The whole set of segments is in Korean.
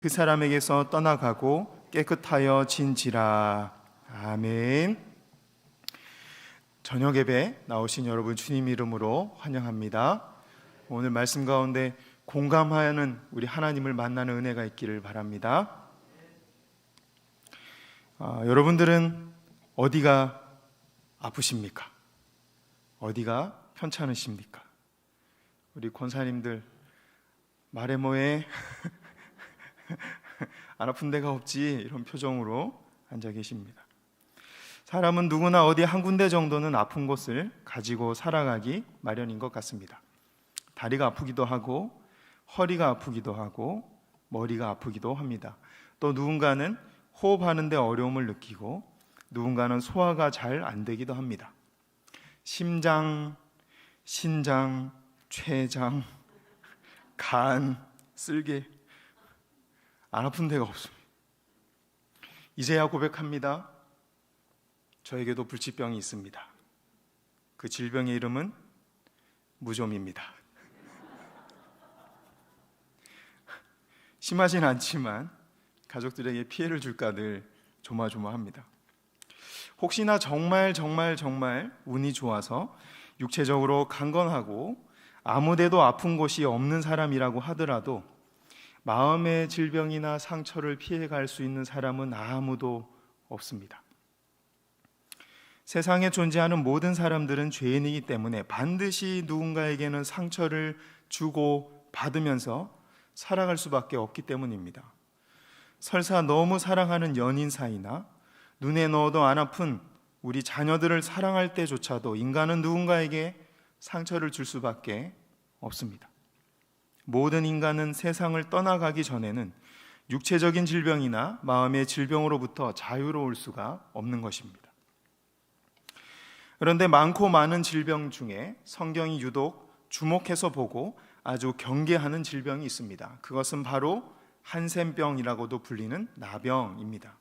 그 사람에게서 떠나가고 깨끗하여 진지라. 아멘. 저녁 예배 나오신 여러분 주님 이름으로 환영합니다. 오늘 말씀 가운데 공감하는 우리 하나님을 만나는 은혜가 있기를 바랍니다. 여러분들은 어디가 아프십니까? 어디가 편찮으십니까? 우리 권사님들 말해 뭐해? 안 아픈 데가 없지, 이런 표정으로 앉아 계십니다. 사람은 누구나 어디 한 군데 정도는 아픈 곳을 가지고 살아가기 마련인 것 같습니다. 다리가 아프기도 하고 허리가 아프기도 하고 머리가 아프기도 합니다. 또 누군가는 호흡하는 데 어려움을 느끼고 누군가는 소화가 잘 안 되기도 합니다. 심장, 신장, 췌장, 간, 쓸개, 안 아픈 데가 없습니다. 이제야 고백합니다. 저에게도 불치병이 있습니다. 그 질병의 이름은 무좀입니다. 심하진 않지만 가족들에게 피해를 줄까 늘 조마조마합니다. 혹시나 정말 운이 좋아서 육체적으로 강건하고 아무데도 아픈 곳이 없는 사람이라고 하더라도 마음의 질병이나 상처를 피해갈 수 있는 사람은 아무도 없습니다. 세상에 존재하는 모든 사람들은 죄인이기 때문에 반드시 누군가에게는 상처를 주고 받으면서 살아갈 수밖에 없기 때문입니다. 설사 너무 사랑하는 연인 사이나 눈에 넣어도 안 아픈 우리 자녀들을 사랑할 때조차도 인간은 누군가에게 상처를 줄 수밖에 없습니다. 모든 인간은 세상을 떠나가기 전에는 육체적인 질병이나 마음의 질병으로부터 자유로울 수가 없는 것입니다. 그런데 많고 많은 질병 중에 성경이 유독 주목해서 보고 아주 경계하는 질병이 있습니다. 그것은 바로 한센병이라고도 불리는 나병입니다.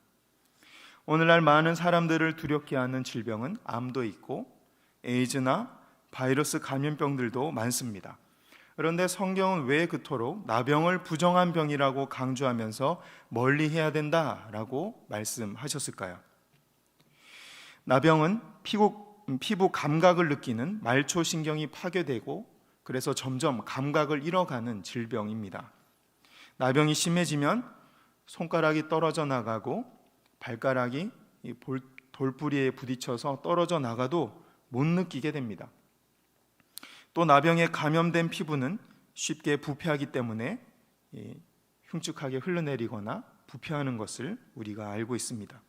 오늘날 많은 사람들을 두렵게 하는 질병은 암도 있고 에이즈나 바이러스 감염병들도 많습니다. 그런데 성경은 왜 그토록 나병을 부정한 병이라고 강조하면서 멀리해야 된다라고 말씀하셨을까요? 나병은 피부 감각을 느끼는 말초신경이 파괴되고 그래서 점점 감각을 잃어가는 질병입니다. 나병이 심해지면 손가락이 떨어져 나가고 발가락이 돌부리에 부딪혀서 떨어져 나가도 못 느끼게 됩니다. 또 나병에 감염된 피부는 쉽게 부패하기 때문에 흉측하게 흘러내리거나 부패하는 것을 우리가 알고 있습니다.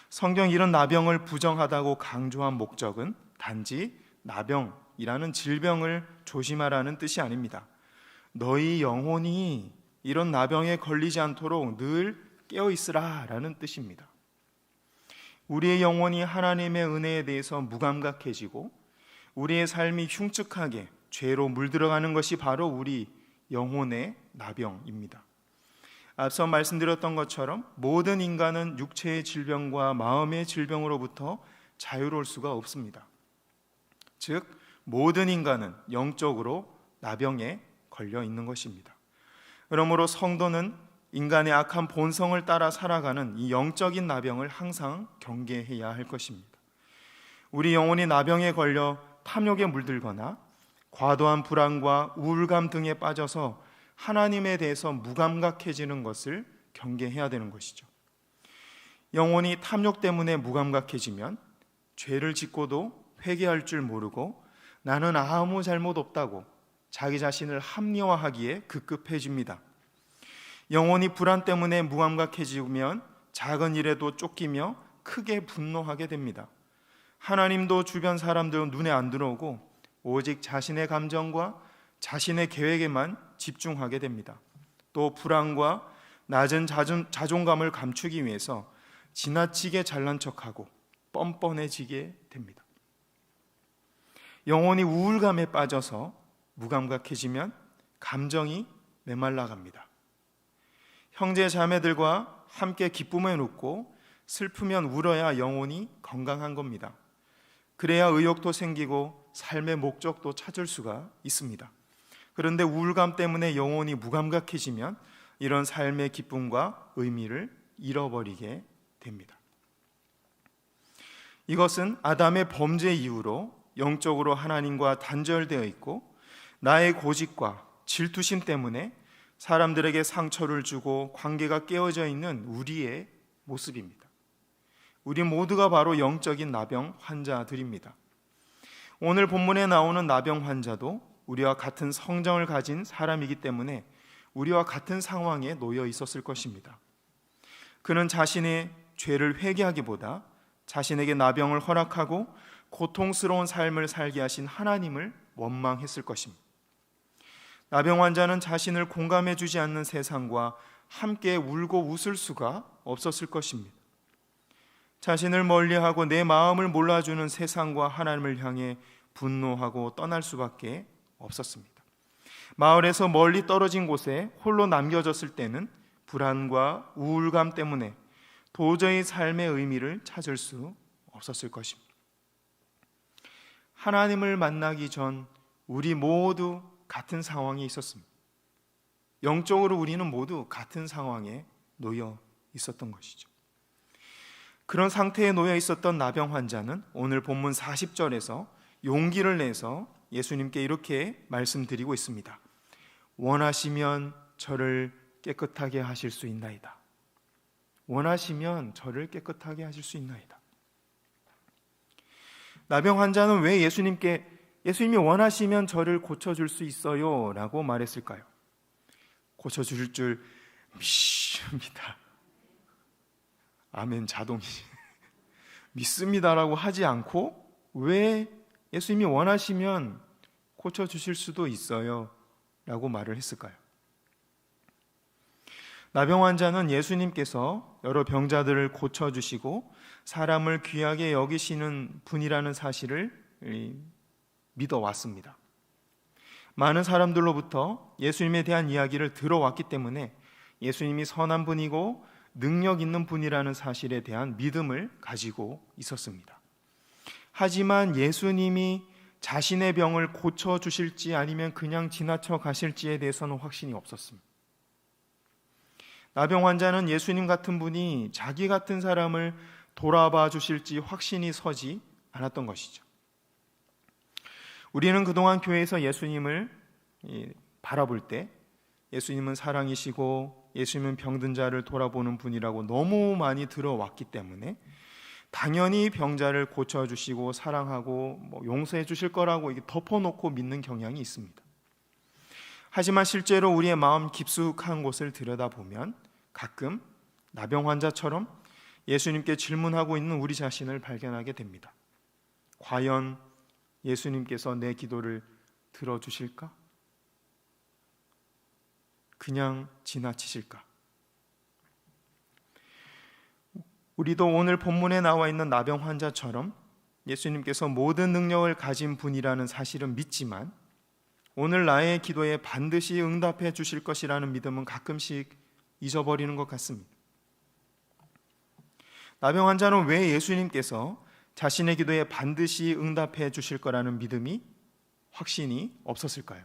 성경이 이런 나병을 부정하다고 강조한 목적은 단지 나병이라는 질병을 조심하라는 뜻이 아닙니다. 너희 영혼이 이런 나병에 걸리지 않도록 늘 깨어있으라 라는 뜻입니다. 우리의 영혼이 하나님의 은혜에 대해서 무감각해지고 우리의 삶이 흉측하게 죄로 물들어가는 것이 바로 우리 영혼의 나병입니다. 앞서 말씀드렸던 것처럼 모든 인간은 육체의 질병과 마음의 질병으로부터 자유로울 수가 없습니다. 즉 모든 인간은 영적으로 나병에 걸려 있는 것입니다. 그러므로 성도는 인간의 악한 본성을 따라 살아가는 이 영적인 나병을 항상 경계해야 할 것입니다. 우리 영혼이 나병에 걸려 탐욕에 물들거나 과도한 불안과 우울감 등에 빠져서 하나님에 대해서 무감각해지는 것을 경계해야 되는 것이죠. 영혼이 탐욕 때문에 무감각해지면 죄를 짓고도 회개할 줄 모르고 나는 아무 잘못 없다고 자기 자신을 합리화하기에 급급해집니다. 영혼이 불안 때문에 무감각해지면 작은 일에도 쫓기며 크게 분노하게 됩니다. 하나님도 주변 사람들은 눈에 안 들어오고 오직 자신의 감정과 자신의 계획에만 집중하게 됩니다. 또 불안과 낮은 자존감을 감추기 위해서 지나치게 잘난 척하고 뻔뻔해지게 됩니다. 영혼이 우울감에 빠져서 무감각해지면 감정이 메말라갑니다. 형제 자매들과 함께 기쁨을 웃고 슬프면 울어야 영혼이 건강한 겁니다. 그래야 의욕도 생기고 삶의 목적도 찾을 수가 있습니다. 그런데 우울감 때문에 영혼이 무감각해지면 이런 삶의 기쁨과 의미를 잃어버리게 됩니다. 이것은 아담의 범죄 이후로 영적으로 하나님과 단절되어 있고 나의 고집과 질투심 때문에 사람들에게 상처를 주고 관계가 깨어져 있는 우리의 모습입니다. 우리 모두가 바로 영적인 나병 환자들입니다. 오늘 본문에 나오는 나병 환자도 우리와 같은 성정을 가진 사람이기 때문에 우리와 같은 상황에 놓여 있었을 것입니다. 그는 자신의 죄를 회개하기보다 자신에게 나병을 허락하고 고통스러운 삶을 살게 하신 하나님을 원망했을 것입니다. 나병 환자는 자신을 공감해 주지 않는 세상과 함께 울고 웃을 수가 없었을 것입니다. 자신을 멀리하고 내 마음을 몰라주는 세상과 하나님을 향해 분노하고 떠날 수밖에 없었습니다. 마을에서 멀리 떨어진 곳에 홀로 남겨졌을 때는 불안과 우울감 때문에 도저히 삶의 의미를 찾을 수 없었을 것입니다. 하나님을 만나기 전 우리 모두 같은 상황에 있었습니다. 영적으로 우리는 모두 같은 상황에 놓여 있었던 것이죠. 그런 상태에 놓여 있었던 나병 환자는 오늘 본문 40절에서 용기를 내서 예수님께 이렇게 말씀드리고 있습니다. 원하시면 저를 깨끗하게 하실 수 있나이다. 원하시면 저를 깨끗하게 하실 수 있나이다. 나병 환자는 왜 예수님이 원하시면 저를 고쳐줄 수 있어요 라고 말했을까요? 고쳐줄 줄 믿습니다. 아멘 자동이 믿습니다라고 하지 않고 왜 예수님이 원하시면 고쳐주실 수도 있어요 라고 말을 했을까요? 나병 환자는 예수님께서 여러 병자들을 고쳐주시고 사람을 귀하게 여기시는 분이라는 사실을 믿어왔습니다. 많은 사람들로부터 예수님에 대한 이야기를 들어왔기 때문에 예수님이 선한 분이고 능력 있는 분이라는 사실에 대한 믿음을 가지고 있었습니다. 하지만 예수님이 자신의 병을 고쳐주실지 아니면 그냥 지나쳐 가실지에 대해서는 확신이 없었습니다. 나병 환자는 예수님 같은 분이 자기 같은 사람을 돌아봐 주실지 확신이 서지 않았던 것이죠. 우리는 그동안 교회에서 예수님을 바라볼 때 예수님은 사랑이시고 예수님은 병든 자를 돌아보는 분이라고 너무 많이 들어왔기 때문에 당연히 병자를 고쳐주시고 사랑하고 용서해 주실 거라고 덮어놓고 믿는 경향이 있습니다. 하지만 실제로 우리의 마음 깊숙한 곳을 들여다보면 가끔 나병 환자처럼 예수님께 질문하고 있는 우리 자신을 발견하게 됩니다. 과연 예수님께서 내 기도를 들어주실까? 그냥 지나치실까? 우리도 오늘 본문에 나와 있는 나병 환자처럼 예수님께서 모든 능력을 가진 분이라는 사실은 믿지만 오늘 나의 기도에 반드시 응답해 주실 것이라는 믿음은 가끔씩 잊어버리는 것 같습니다. 나병 환자는 왜 예수님께서 자신의 기도에 반드시 응답해 주실 거라는 믿음이 확신이 없었을까요?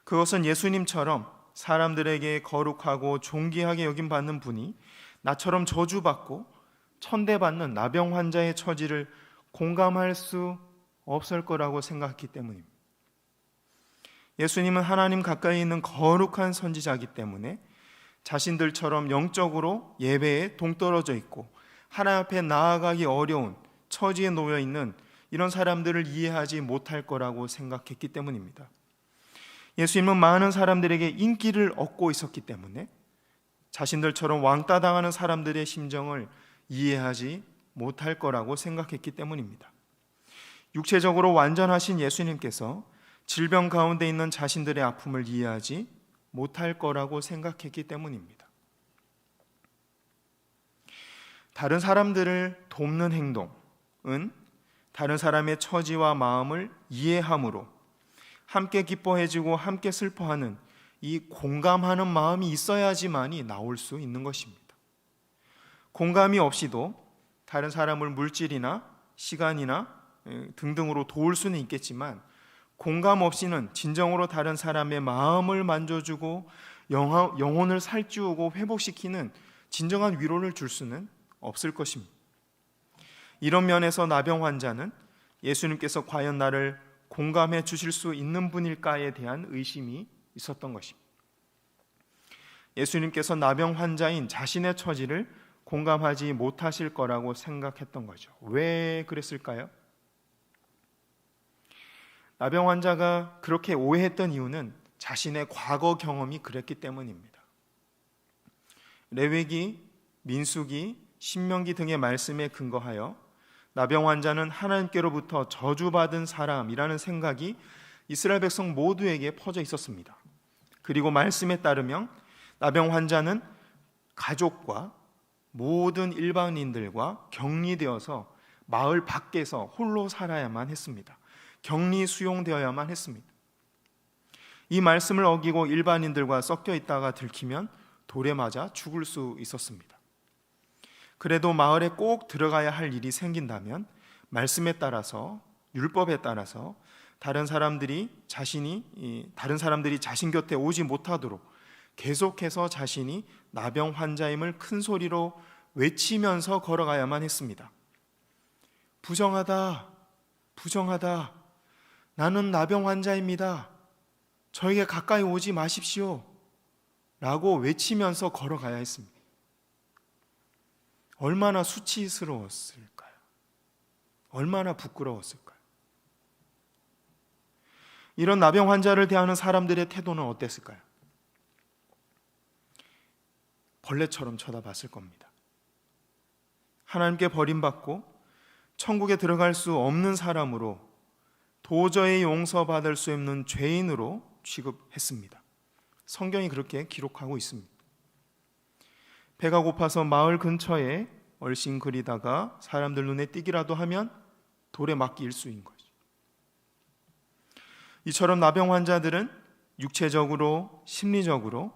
그것은 예수님처럼 사람들에게 거룩하고 존귀하게 여김받는 분이 나처럼 저주받고 천대받는 나병 환자의 처지를 공감할 수 없을 거라고 생각했기 때문입니다. 예수님은 하나님 가까이 있는 거룩한 선지자이기 때문에 자신들처럼 영적으로 예배에 동떨어져 있고 하나님 앞에 나아가기 어려운 처지에 놓여 있는 이런 사람들을 이해하지 못할 거라고 생각했기 때문입니다. 예수님은 많은 사람들에게 인기를 얻고 있었기 때문에 자신들처럼 왕따 당하는 사람들의 심정을 이해하지 못할 거라고 생각했기 때문입니다. 육체적으로 완전하신 예수님께서 질병 가운데 있는 자신들의 아픔을 이해하지 못할 거라고 생각했기 때문입니다. 다른 사람들을 돕는 행동은 다른 사람의 처지와 마음을 이해함으로 함께 기뻐해주고 함께 슬퍼하는 이 공감하는 마음이 있어야지만이 나올 수 있는 것입니다. 공감이 없이도 다른 사람을 물질이나 시간이나 등등으로 도울 수는 있겠지만 공감 없이는 진정으로 다른 사람의 마음을 만져주고 영혼을 살찌우고 회복시키는 진정한 위로를 줄 수는 없을 것입니다. 이런 면에서 나병 환자는 예수님께서 과연 나를 공감해 주실 수 있는 분일까에 대한 의심이 있었던 것입니다. 예수님께서 나병 환자인 자신의 처지를 공감하지 못하실 거라고 생각했던 거죠. 왜 그랬을까요? 나병 환자가 그렇게 오해했던 이유는 자신의 과거 경험이 그랬기 때문입니다. 레위기, 민수기, 신명기 등의 말씀에 근거하여 나병 환자는 하나님께로부터 저주받은 사람이라는 생각이 이스라엘 백성 모두에게 퍼져 있었습니다. 그리고 말씀에 따르면 나병 환자는 가족과 모든 일반인들과 격리되어서 마을 밖에서 홀로 살아야만 했습니다. 격리 수용되어야만 했습니다. 이 말씀을 어기고 일반인들과 섞여 있다가 들키면 돌에 맞아 죽을 수 있었습니다. 그래도 마을에 꼭 들어가야 할 일이 생긴다면 말씀에 따라서, 율법에 따라서 다른 사람들이 자신 곁에 오지 못하도록 계속해서 자신이 나병 환자임을 큰 소리로 외치면서 걸어가야만 했습니다. 부정하다, 부정하다. 나는 나병 환자입니다. 저에게 가까이 오지 마십시오. 라고 외치면서 걸어가야 했습니다. 얼마나 수치스러웠을까요? 얼마나 부끄러웠을까요? 이런 나병 환자를 대하는 사람들의 태도는 어땠을까요? 벌레처럼 쳐다봤을 겁니다. 하나님께 버림받고 천국에 들어갈 수 없는 사람으로, 도저히 용서받을 수 없는 죄인으로 취급했습니다. 성경이 그렇게 기록하고 있습니다. 배가 고파서 마을 근처에 얼씬거리다가 사람들 눈에 띄기라도 하면 돌에 맞기 일쑤인 거죠. 이처럼 나병 환자들은 육체적으로, 심리적으로,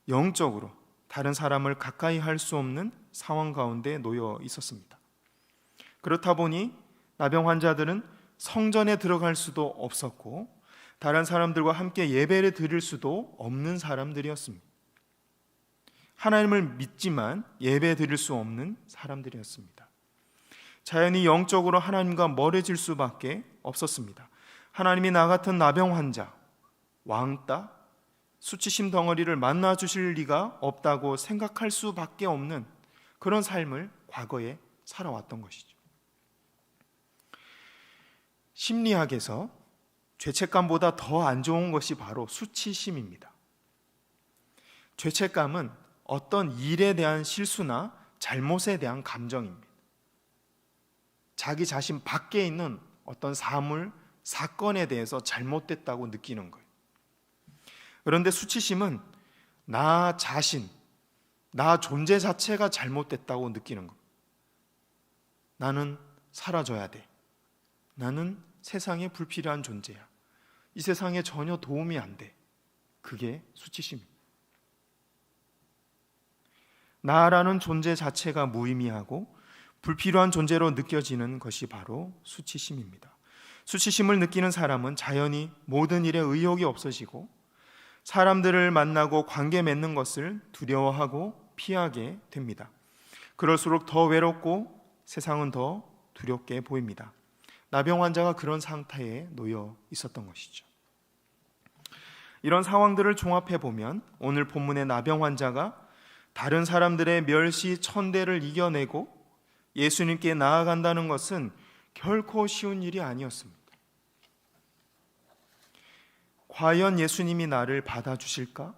영적으로 다른 사람을 가까이 할 수 없는 상황 가운데 놓여 있었습니다. 그렇다 보니 나병 환자들은 성전에 들어갈 수도 없었고 다른 사람들과 함께 예배를 드릴 수도 없는 사람들이었습니다. 하나님을 믿지만 예배 드릴 수 없는 사람들이었습니다. 자연히 영적으로 하나님과 멀어질 수밖에 없었습니다. 하나님이 나 같은 나병 환자, 왕따, 수치심 덩어리를 만나 주실 리가 없다고 생각할 수밖에 없는 그런 삶을 과거에 살아왔던 것이죠. 심리학에서 죄책감보다 더 안 좋은 것이 바로 수치심입니다. 죄책감은 어떤 일에 대한 실수나 잘못에 대한 감정입니다. 자기 자신 밖에 있는 어떤 사물, 사건에 대해서 잘못됐다고 느끼는 거예요. 그런데 수치심은 나 자신, 나 존재 자체가 잘못됐다고 느끼는 거예요. 나는 사라져야 돼. 나는 세상에 불필요한 존재야. 이 세상에 전혀 도움이 안 돼. 그게 수치심입니다. 나라는 존재 자체가 무의미하고 불필요한 존재로 느껴지는 것이 바로 수치심입니다. 수치심을 느끼는 사람은 자연히 모든 일에 의욕이 없어지고 사람들을 만나고 관계 맺는 것을 두려워하고 피하게 됩니다. 그럴수록 더 외롭고 세상은 더 두렵게 보입니다. 나병 환자가 그런 상태에 놓여 있었던 것이죠. 이런 상황들을 종합해 보면 오늘 본문의 나병 환자가 다른 사람들의 멸시 천대를 이겨내고 예수님께 나아간다는 것은 결코 쉬운 일이 아니었습니다. 과연 예수님이 나를 받아주실까?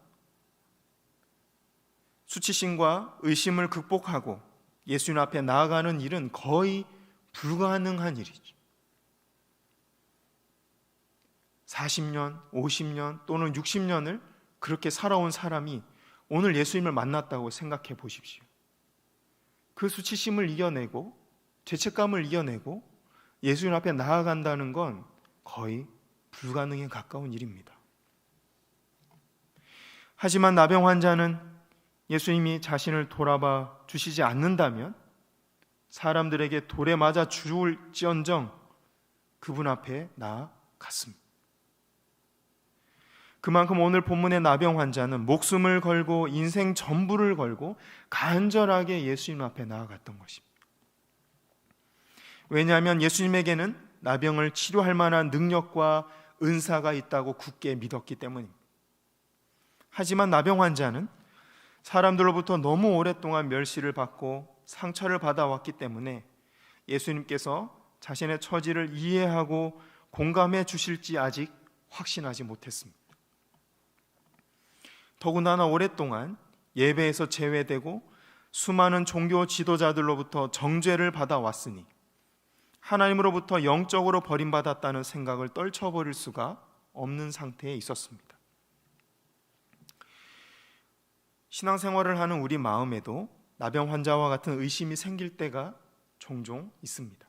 수치심과 의심을 극복하고 예수님 앞에 나아가는 일은 거의 불가능한 일이죠. 40년, 50년 또는 60년을 그렇게 살아온 사람이 오늘 예수님을 만났다고 생각해 보십시오. 그 수치심을 이겨내고 죄책감을 이겨내고 예수님 앞에 나아간다는 건 거의 불가능에 가까운 일입니다. 하지만 나병 환자는 예수님이 자신을 돌아봐 주시지 않는다면 사람들에게 돌에 맞아 죽을지언정 그분 앞에 나아갔습니다. 그만큼 오늘 본문의 나병 환자는 목숨을 걸고 인생 전부를 걸고 간절하게 예수님 앞에 나아갔던 것입니다. 왜냐하면 예수님에게는 나병을 치료할 만한 능력과 은사가 있다고 굳게 믿었기 때문입니다. 하지만 나병 환자는 사람들로부터 너무 오랫동안 멸시를 받고 상처를 받아왔기 때문에 예수님께서 자신의 처지를 이해하고 공감해 주실지 아직 확신하지 못했습니다. 더군다나 오랫동안 예배에서 제외되고 수많은 종교 지도자들로부터 정죄를 받아왔으니 하나님으로부터 영적으로 버림받았다는 생각을 떨쳐버릴 수가 없는 상태에 있었습니다. 신앙생활을 하는 우리 마음에도 나병 환자와 같은 의심이 생길 때가 종종 있습니다.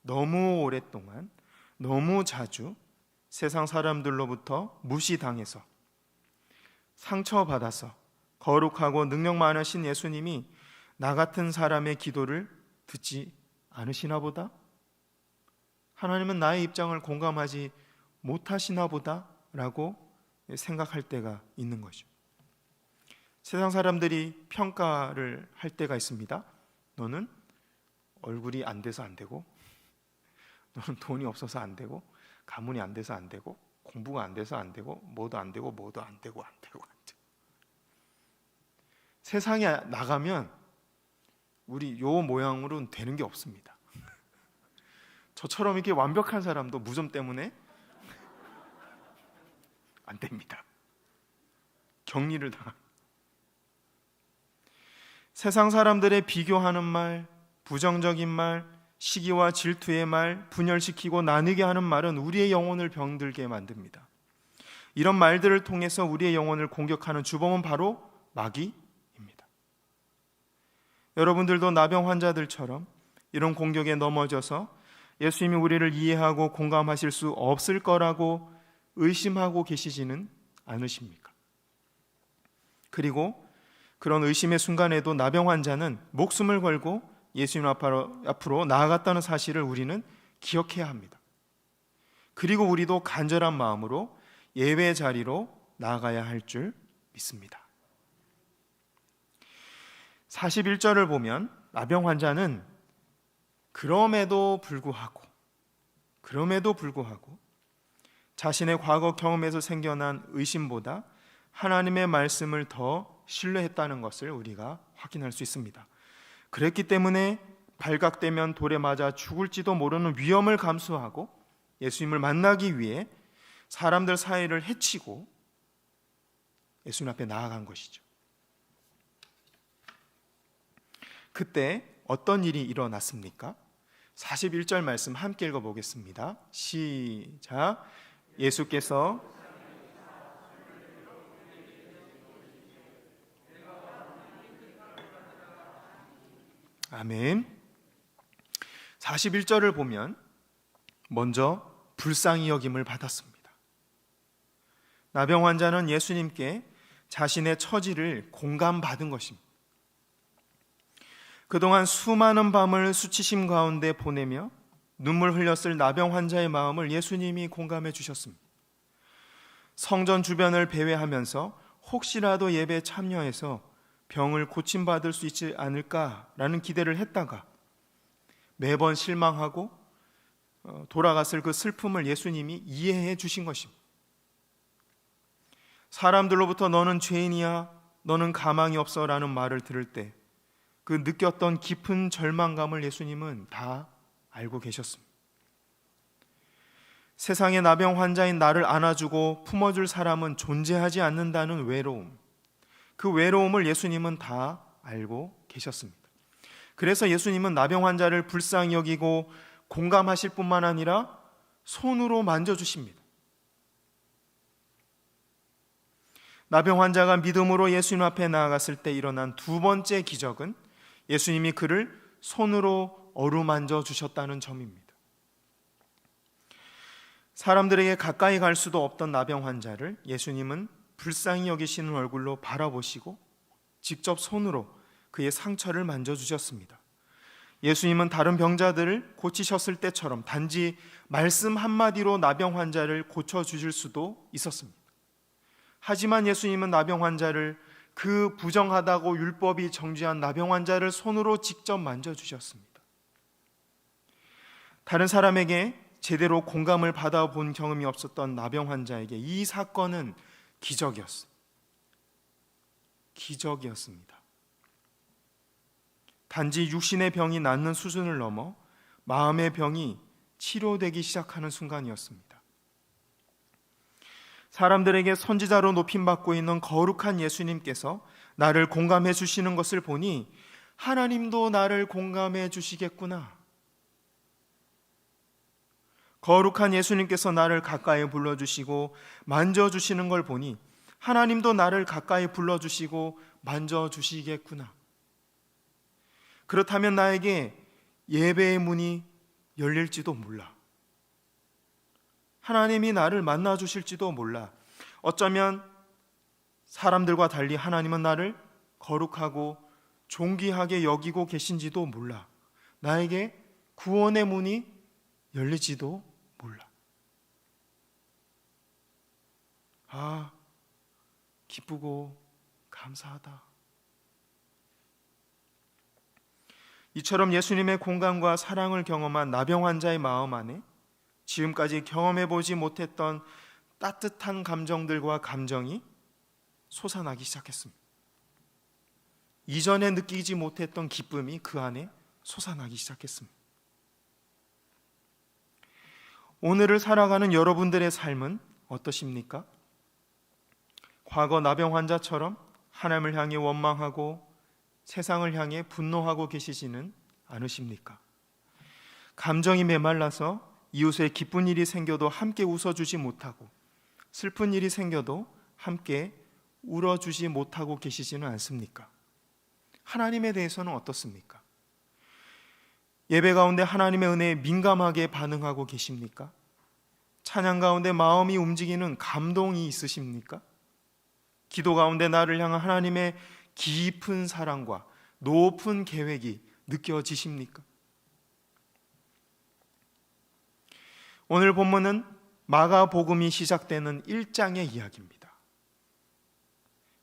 너무 오랫동안, 너무 자주 세상 사람들로부터 무시당해서 상처받아서 거룩하고 능력 많으신 예수님이 나 같은 사람의 기도를 듣지 않으시나 보다? 하나님은 나의 입장을 공감하지 못하시나 보다? 라고 생각할 때가 있는 거죠. 세상 사람들이 평가를 할 때가 있습니다. 너는 얼굴이 안 돼서 안 되고, 너는 돈이 없어서 안 되고, 가문이 안 돼서 안 되고, 공부가 안 돼서 안 되고, 뭐도 안 되고, 뭐도 안 되고, 안 되고, 안 되고. 세상에 나가면 우리 요 모양으로는 되는 게 없습니다. 저처럼 이렇게 완벽한 사람도 무좀 때문에 안 됩니다. 격리를 당합니다. 세상 사람들의 비교하는 말, 부정적인 말, 시기와 질투의 말, 분열시키고 나뉘게 하는 말은 우리의 영혼을 병들게 만듭니다. 이런 말들을 통해서 우리의 영혼을 공격하는 주범은 바로 마귀입니다. 여러분들도 나병 환자들처럼 이런 공격에 넘어져서 예수님이 우리를 이해하고 공감하실 수 없을 거라고 의심하고 계시지는 않으십니까? 그리고 그런 의심의 순간에도 나병 환자는 목숨을 걸고 예수님 앞으로 나아갔다는 사실을 우리는 기억해야 합니다. 그리고 우리도 간절한 마음으로 예배 자리로 나아가야 할 줄 믿습니다. 41절을 보면 나병 환자는 그럼에도 불구하고 자신의 과거 경험에서 생겨난 의심보다 하나님의 말씀을 더 신뢰했다는 것을 우리가 확인할 수 있습니다. 그랬기 때문에 발각되면 돌에 맞아 죽을지도 모르는 위험을 감수하고 예수님을 만나기 위해 사람들 사이를 헤치고 예수님 앞에 나아간 것이죠. 그때 어떤 일이 일어났습니까? 41절 말씀 함께 읽어보겠습니다. 시작. 예수께서 아멘. 41절을 보면 먼저 불쌍히 여김을 받았습니다. 나병 환자는 예수님께 자신의 처지를 공감받은 것입니다. 그동안 수많은 밤을 수치심 가운데 보내며 눈물 흘렸을 나병 환자의 마음을 예수님이 공감해 주셨습니다. 성전 주변을 배회하면서 혹시라도 예배에 참여해서 병을 고침받을 수 있지 않을까라는 기대를 했다가 매번 실망하고 돌아갔을 그 슬픔을 예수님이 이해해 주신 것입니다. 사람들로부터 너는 죄인이야, 너는 가망이 없어 라는 말을 들을 때 그 느꼈던 깊은 절망감을 예수님은 다 알고 계셨습니다. 세상의 나병 환자인 나를 안아주고 품어줄 사람은 존재하지 않는다는 외로움, 그 외로움을 예수님은 다 알고 계셨습니다. 그래서 예수님은 나병 환자를 불쌍히 여기고 공감하실 뿐만 아니라 손으로 만져주십니다. 나병 환자가 믿음으로 예수님 앞에 나아갔을 때 일어난 두 번째 기적은 예수님이 그를 손으로 어루만져 주셨다는 점입니다. 사람들에게 가까이 갈 수도 없던 나병 환자를 예수님은 불쌍히 여기시는 얼굴로 바라보시고 직접 손으로 그의 상처를 만져주셨습니다. 예수님은 다른 병자들을 고치셨을 때처럼 단지 말씀 한마디로 나병 환자를 고쳐주실 수도 있었습니다. 하지만 예수님은 나병 환자를, 그 부정하다고 율법이 정죄한 나병 환자를 손으로 직접 만져주셨습니다. 다른 사람에게 제대로 공감을 받아본 경험이 없었던 나병 환자에게 이 사건은 기적이었습니다. 단지 육신의 병이 낫는 수준을 넘어 마음의 병이 치료되기 시작하는 순간이었습니다. 사람들에게 선지자로 높임받고 있는 거룩한 예수님께서 나를 공감해 주시는 것을 보니 하나님도 나를 공감해 주시겠구나. 거룩한 예수님께서 나를 가까이 불러주시고 만져주시는 걸 보니 하나님도 나를 가까이 불러주시고 만져주시겠구나. 그렇다면 나에게 예배의 문이 열릴지도 몰라. 하나님이 나를 만나주실지도 몰라. 어쩌면 사람들과 달리 하나님은 나를 거룩하고 존귀하게 여기고 계신지도 몰라. 나에게 구원의 문이 열릴지도 몰라. 아, 기쁘고 감사하다. 이처럼 예수님의 공감과 사랑을 경험한 나병 환자의 마음 안에 지금까지 경험해보지 못했던 따뜻한 감정들과 감정이 솟아나기 시작했습니다. 이전에 느끼지 못했던 기쁨이 그 안에 솟아나기 시작했습니다. 오늘을 살아가는 여러분들의 삶은 어떠십니까? 과거 나병 환자처럼 하나님을 향해 원망하고 세상을 향해 분노하고 계시지는 않으십니까? 감정이 메말라서 이웃에 기쁜 일이 생겨도 함께 웃어주지 못하고 슬픈 일이 생겨도 함께 울어주지 못하고 계시지는 않습니까? 하나님에 대해서는 어떻습니까? 예배 가운데 하나님의 은혜에 민감하게 반응하고 계십니까? 찬양 가운데 마음이 움직이는 감동이 있으십니까? 기도 가운데 나를 향한 하나님의 깊은 사랑과 높은 계획이 느껴지십니까? 오늘 본문은 마가복음이 시작되는 1장의 이야기입니다.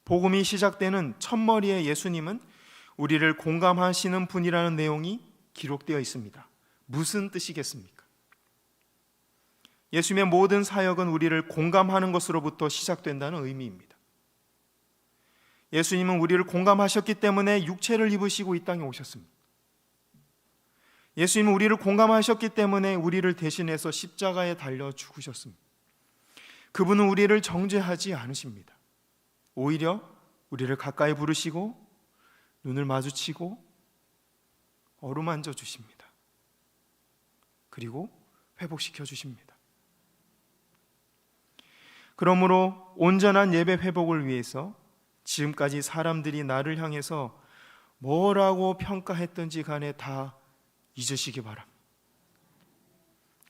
복음이 시작되는 첫머리에 예수님은 우리를 공감하시는 분이라는 내용이 기록되어 있습니다. 무슨 뜻이겠습니까? 예수님의 모든 사역은 우리를 공감하는 것으로부터 시작된다는 의미입니다. 예수님은 우리를 공감하셨기 때문에 육체를 입으시고 이 땅에 오셨습니다. 예수님은 우리를 공감하셨기 때문에 우리를 대신해서 십자가에 달려 죽으셨습니다. 그분은 우리를 정죄하지 않으십니다. 오히려 우리를 가까이 부르시고 눈을 마주치고 어루만져 주십니다. 그리고 회복시켜 주십니다. 그러므로 온전한 예배 회복을 위해서 지금까지 사람들이 나를 향해서 뭐라고 평가했던지 간에 다 잊으시기 바랍니다.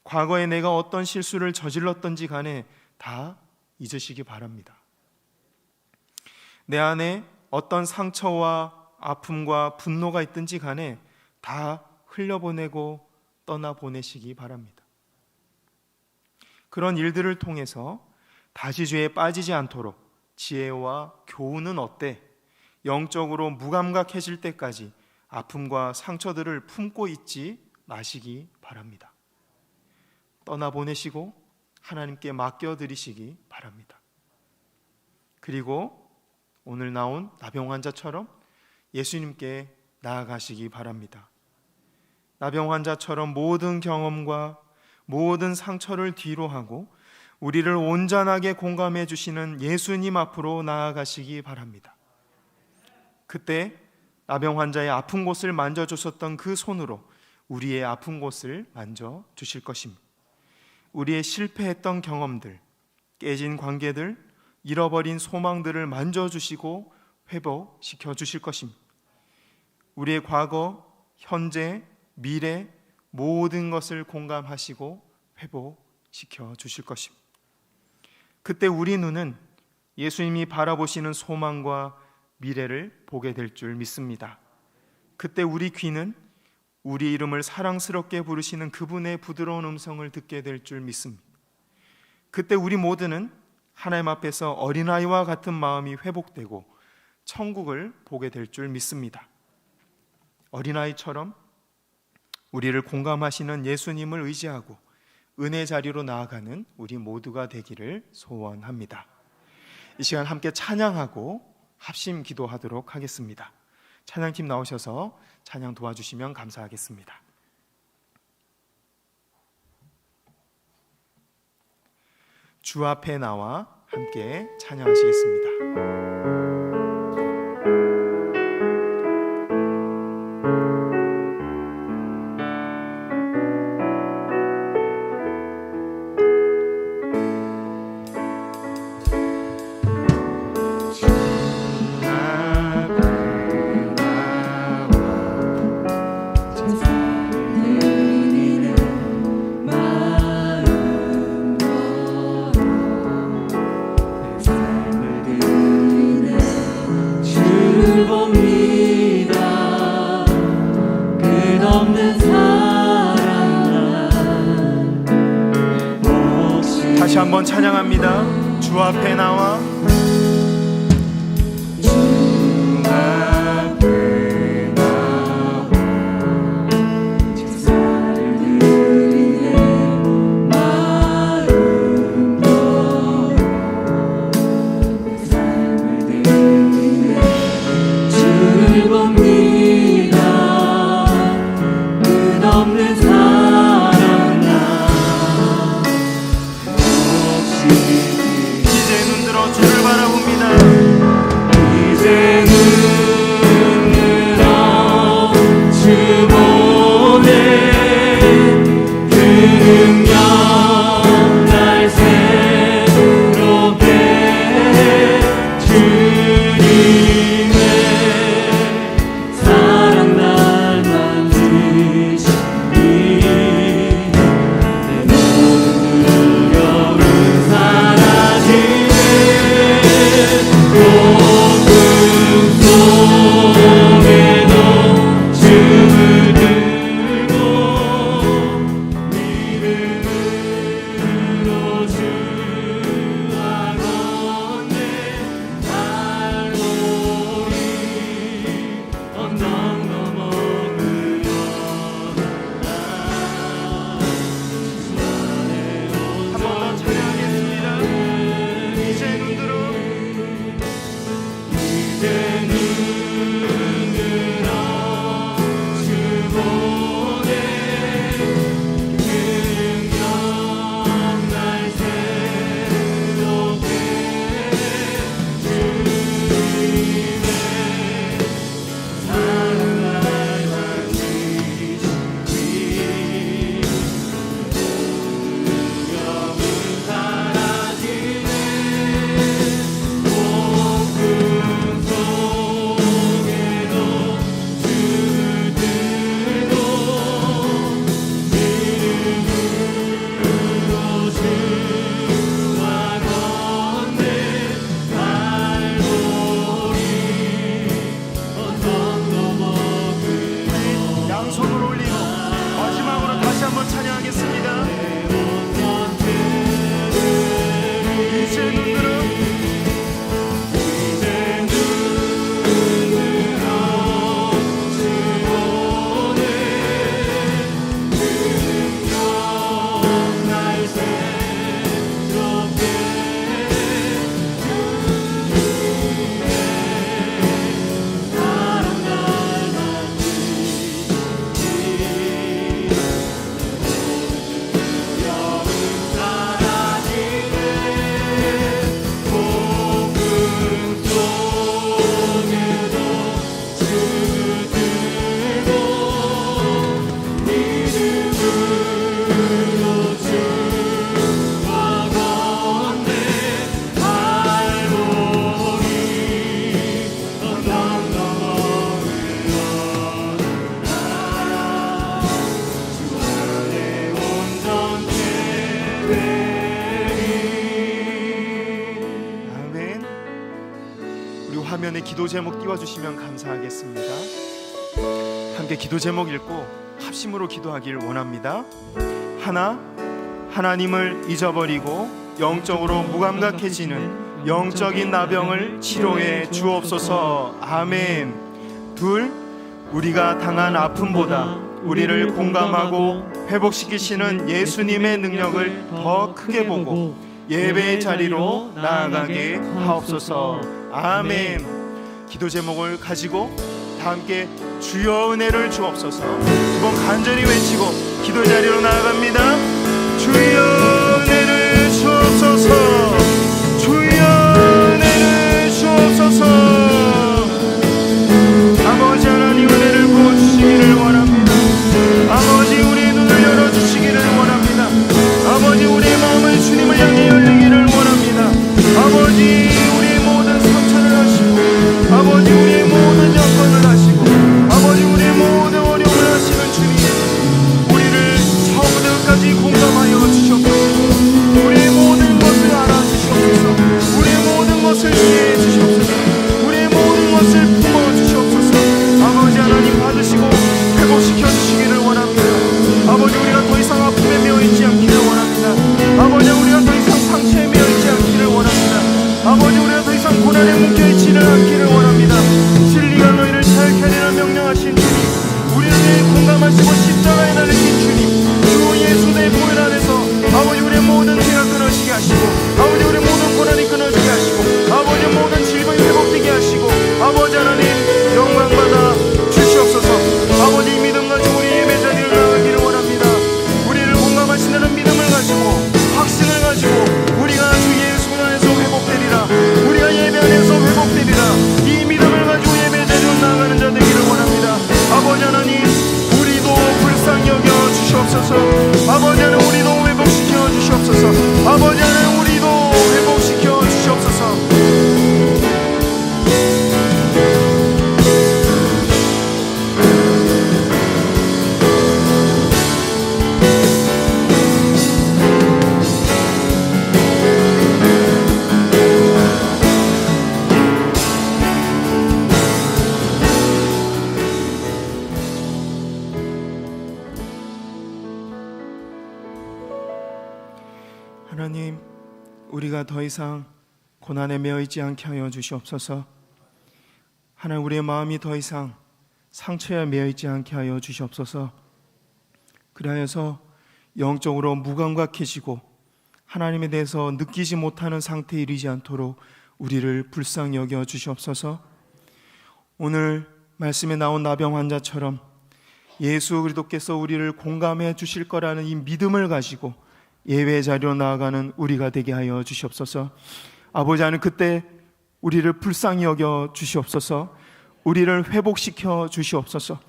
과거에 내가 어떤 실수를 저질렀던지 간에 다 잊으시기 바랍니다. 내 안에 어떤 상처와 아픔과 분노가 있든지 간에 다 흘려보내고 떠나보내시기 바랍니다. 그런 일들을 통해서 다시 죄에 빠지지 않도록 지혜와 교훈은 어때? 영적으로 무감각해질 때까지 아픔과 상처들을 품고 있지 마시기 바랍니다. 떠나보내시고 하나님께 맡겨드리시기 바랍니다. 그리고 오늘 나온 나병 환자처럼 예수님께 나아가시기 바랍니다. 나병 환자처럼 모든 경험과 모든 상처를 뒤로하고 우리를 온전하게 공감해 주시는 예수님 앞으로 나아가시기 바랍니다. 그때 나병 환자의 아픈 곳을 만져주셨던 그 손으로 우리의 아픈 곳을 만져주실 것입니다. 우리의 실패했던 경험들, 깨진 관계들, 잃어버린 소망들을 만져주시고 회복시켜 주실 것입니다. 우리의 과거, 현재, 미래 모든 것을 공감하시고 회복시켜 주실 것입니다. 그때 우리 눈은 예수님이 바라보시는 소망과 미래를 보게 될 줄 믿습니다. 그때 우리 귀는 우리 이름을 사랑스럽게 부르시는 그분의 부드러운 음성을 듣게 될 줄 믿습니다. 그때 우리 모두는 하나님 앞에서 어린아이와 같은 마음이 회복되고 천국을 보게 될 줄 믿습니다. 어린아이처럼 우리를 공감하시는 예수님을 의지하고 은혜 자리로 나아가는 우리 모두가 되기를 소원합니다. 이 시간 함께 찬양하고 합심 기도하도록 하겠습니다. 찬양팀 나오셔서 찬양 도와주시면 감사하겠습니다. 주 앞에 나와 함께 찬양하시겠습니다. 다시 한번 찬양합니다. 주 앞에 나와 주 앞에 나와 제사를 드리네 마음 걸어 내 삶을 드리네 주를 봅니다. 끝없는 사랑 나 이제 눈 들어 주를 바라봅니다. 이제 눈 들어 주 보네 그 능력 날 새롭게 주님의 사랑 날 만지시니 내 모든 두려움 사라지네 고통 속에도 주를 들고 믿음으로 주와 걷네 갈보리 언덕 넘어 한 번 더 찬양하겠습니다. 이제 눈 들어 이제 눈 들어 주 보네 그 능력 날 새롭게 주님의 사랑 날 만지시니 두려움은 사라지네 고통 속에도 주를 들고 믿음으로 주와 걷네 갈보리 언덕 넘어 양손을 올리고 마지막으로 다시 한번 찬양하겠습니다. 이제 눈 들어 이제 눈 들어 주 보네 그 능력 날 새롭게 주님의 사랑 날 만지시니 두려움 사라지네 고통 속에도 주를 들고 믿음으로 주와 걷네 갈보리 언덕 넘어 흘러라 주 안에 온전케 되리. 아멘. 우리 화면에 기도 제목 띄워주시면 감사하겠습니다. 함께 기도 제목 읽고 합심으로 기도하길 원합니다. 하나, 하나님을 잊어버리고 영적으로 무감각해지는 영적인 나병을 치료해 주옵소서. 아멘. 둘, 우리가 당한 아픔보다 우리를 공감하고 회복시키시는 예수님의 능력을 더 크게 보고 예배의 자리로 나아가게 하옵소서. 아멘. 기도 제목을 가지고 다 함께 주여 은혜를 주옵소서. 두 번 간절히 외치고 기도 자리로 나아갑니다. 주여 은혜를 주옵소서. 주여 은혜를 주옵소서. 아버지 하나님 은혜를 부어주시기를 원합니다. 아버지 우리의 눈을 열어주시기를 원합니다. 아버지 우리의 마음을 주님을 향해 열리기를 원합니다. 아버지 우리의 모든 상처를 하시고 아버지 우리의 모든 여건을 하시고 아버지 우리의 모든 어려움을 하시는 주님, 우리를 처음부터 끝까지 공감하여 주시옵소서. 우리의 모든 것을 알아주시옵소서. 우리의 모든 것을 이해해 주시옵소서. 우리의 모든 것을 품어주시옵소서. 아버지 하나님 받으시고 회복시켜 주시기를 원합니다. 아버지 우리가 더 이상 아픔에 매여있지 않기를 원합니다. 아버지 우리가 더 이상 상처에 매여있지 않기를 원합니다. 아버지 우리가 더 이상 고난에 묶여있지는 않기를 원합니다. 진리가 너희를 자유케 하리라 명령하신 주님, 우리를 위해 공감하시고 십자가에 달리신 주님, 주 예수의 보혈 안에서 아버지 우리의 모든 죄가 끊어지게 하시고 아버지 우리의 모든 고난이 끊어지게 하시고 아버지 모든 질병이 회복되게 하시고 아버지 하나님 영광받아 주시옵소서. 아버지 믿음 가지고 우리 예배 자리를 나가기를 원합니다. 우리를 공감하시는 믿음을 가지고 확신을 가지고 우리가 주 예수 안에서 회복되리라, 우리가 예배 안에서 회복되리라, 이 믿음을 가지고 예배 자리로 나아가는 자 되기를 원합니다. 아버지 하나님 우리도 불쌍히 여겨 주시옵소서. 아버지 하나님 우리도 회복시켜 주시옵소서. 아버지 하나님 우리도 회복시켜 주시옵소서. 하나님, 우리가 더 이상 고난에 매여있지 않게 하여 주시옵소서. 하나님, 우리의 마음이 더 이상 상처에 매여있지 않게 하여 주시옵소서. 그리하여서 영적으로 무감각해지고 하나님에 대해서 느끼지 못하는 상태에 이르지 않도록 우리를 불쌍히 여겨 주시옵소서. 오늘 말씀에 나온 나병 환자처럼 예수 그리스도께서 우리를 공감해 주실 거라는 이 믿음을 가지고 예배의 자리로 나아가는 우리가 되게 하여 주시옵소서. 아버지 하나님, 그때 우리를 불쌍히 여겨 주시옵소서. 우리를 회복시켜 주시옵소서.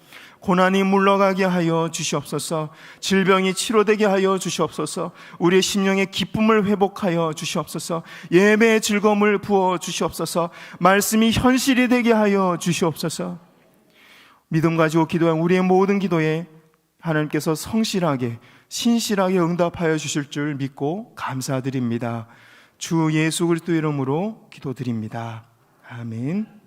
고난이 물러가게 하여 주시옵소서. 질병이 치료되게 하여 주시옵소서. 우리의 심령의 기쁨을 회복하여 주시옵소서. 예배의 즐거움을 부어 주시옵소서. 말씀이 현실이 되게 하여 주시옵소서. 믿음 가지고 기도한 우리의 모든 기도에 하나님께서 성실하게 신실하게 응답하여 주실 줄 믿고 감사드립니다. 주 예수 그리스도 이름으로 기도드립니다. 아멘.